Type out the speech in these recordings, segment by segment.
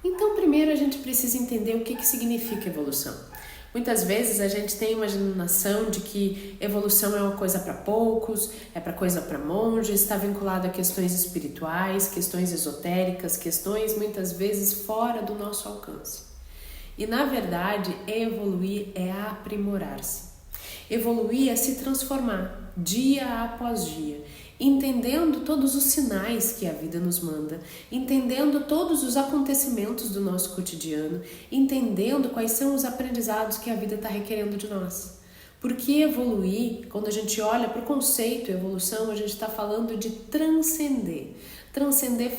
Então, primeiro a gente precisa entender o que significa evolução. Muitas vezes a gente tem uma imaginação de que evolução é uma coisa para poucos, é para coisa para monges, está vinculado a questões espirituais, questões esotéricas, questões muitas vezes fora do nosso alcance. E na verdade, evoluir é aprimorar-se. Evoluir é se transformar dia após dia, entendendo todos os sinais que a vida nos manda, entendendo todos os acontecimentos do nosso cotidiano, entendendo quais são os aprendizados que a vida está requerendo de nós. Porque evoluir, quando a gente olha para o conceito evolução, a gente está falando de transcender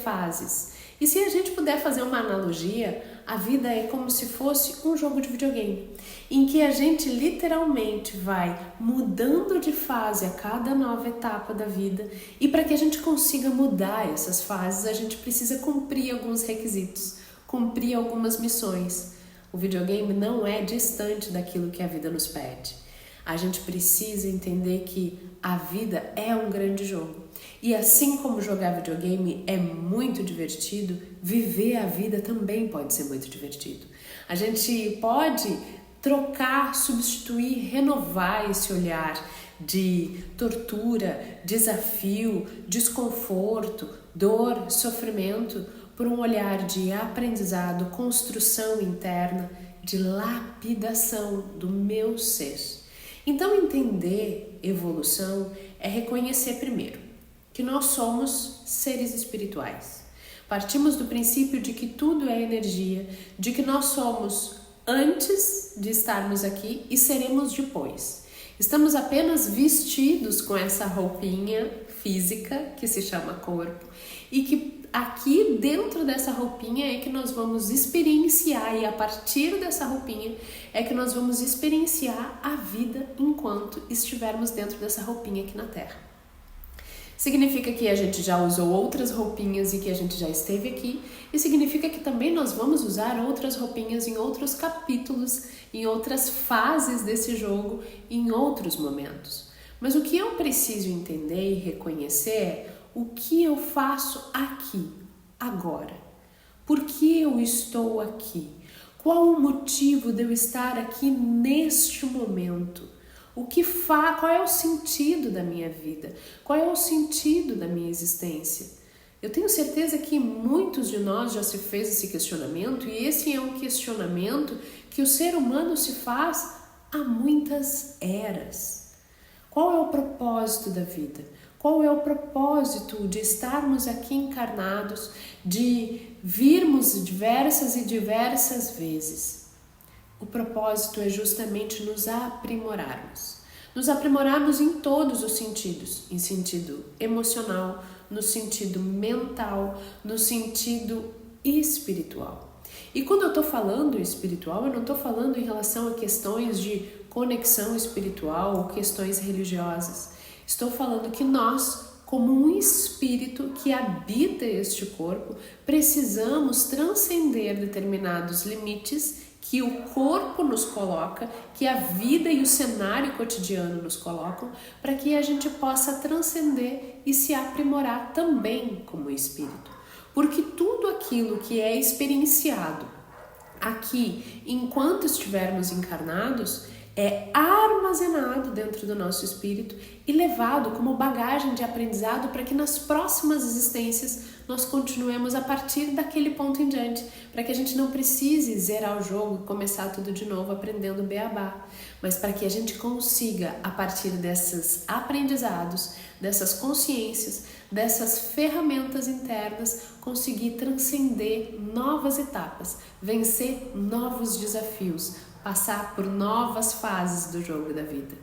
fases. E se a gente puder fazer uma analogia, a vida é como se fosse um jogo de videogame, em que a gente literalmente vai mudando de fase a cada nova etapa da vida, e para que a gente consiga mudar essas fases, a gente precisa cumprir alguns requisitos, cumprir algumas missões. O videogame não é distante daquilo que a vida nos pede. A gente precisa entender que a vida é um grande jogo. E assim como jogar videogame é muito divertido, viver a vida também pode ser muito divertido. A gente pode trocar, substituir, renovar esse olhar de tortura, desafio, desconforto, dor, sofrimento, por um olhar de aprendizado, construção interna, de lapidação do meu ser. Então, entender evolução é reconhecer primeiro que nós somos seres espirituais. Partimos do princípio de que tudo é energia, de que nós somos antes de estarmos aqui e seremos depois. Estamos apenas vestidos com essa roupinha física que se chama corpo e que aqui dentro dessa roupinha é que nós vamos experienciar, e a partir dessa roupinha é que nós vamos experienciar a vida enquanto estivermos dentro dessa roupinha aqui na Terra. Significa que a gente já usou outras roupinhas e que a gente já esteve aqui, e significa que também nós vamos usar outras roupinhas em outros capítulos, em outras fases desse jogo, em outros momentos. Mas o que eu preciso entender e reconhecer é o que eu faço aqui, agora. Por que eu estou aqui? Qual o motivo de eu estar aqui neste momento? Qual é o sentido da minha vida? Qual é o sentido da minha existência? Eu tenho certeza que muitos de nós já se fez esse questionamento, e esse é um questionamento que o ser humano se faz há muitas eras. Qual é o propósito da vida? Qual é o propósito de estarmos aqui encarnados, de virmos diversas e diversas vezes? O propósito é justamente nos aprimorarmos em todos os sentidos, em sentido emocional, no sentido mental, no sentido espiritual. E quando eu estou falando espiritual, eu não estou falando em relação a questões de conexão espiritual ou questões religiosas. Estou falando que nós, como um espírito que habita este corpo, precisamos transcender determinados limites que o corpo nos coloca, que a vida e o cenário cotidiano nos colocam, para que a gente possa transcender e se aprimorar também como espírito. Porque tudo aquilo que é experienciado aqui, enquanto estivermos encarnados, é armazenado dentro do nosso espírito e levado como bagagem de aprendizado para que nas próximas existências nós continuemos a partir daquele ponto em diante, para que a gente não precise zerar o jogo e começar tudo de novo aprendendo beabá, mas para que a gente consiga, a partir desses aprendizados, dessas consciências, dessas ferramentas internas, conseguir transcender novas etapas, vencer novos desafios, passar por novas fases do jogo da vida.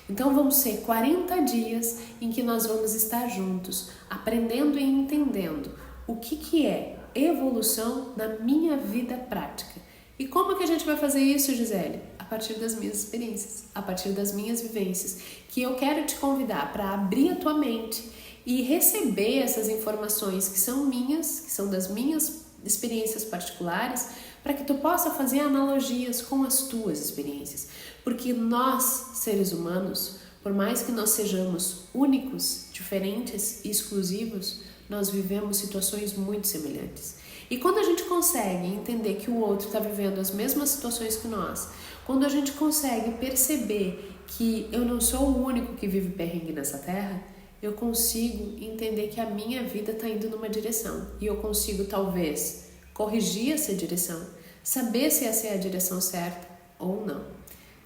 Então vão ser 40 dias em que nós vamos estar juntos, aprendendo e entendendo o que é evolução na minha vida prática. E como que a gente vai fazer isso, Gisele? A partir das minhas experiências, a partir das minhas vivências, que eu quero te convidar para abrir a tua mente e receber essas informações que são minhas, que são das minhas experiências particulares, para que tu possa fazer analogias com as tuas experiências. Porque nós, seres humanos, por mais que nós sejamos únicos, diferentes e exclusivos, nós vivemos situações muito semelhantes. E quando a gente consegue entender que o outro está vivendo as mesmas situações que nós, quando a gente consegue perceber que eu não sou o único que vive perrengue nessa terra, eu consigo entender que a minha vida está indo numa direção. E eu consigo, talvez, corrigir essa direção, saber se essa é a direção certa ou não.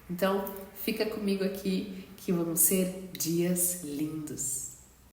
Então, fica comigo aqui que vão ser dias lindos.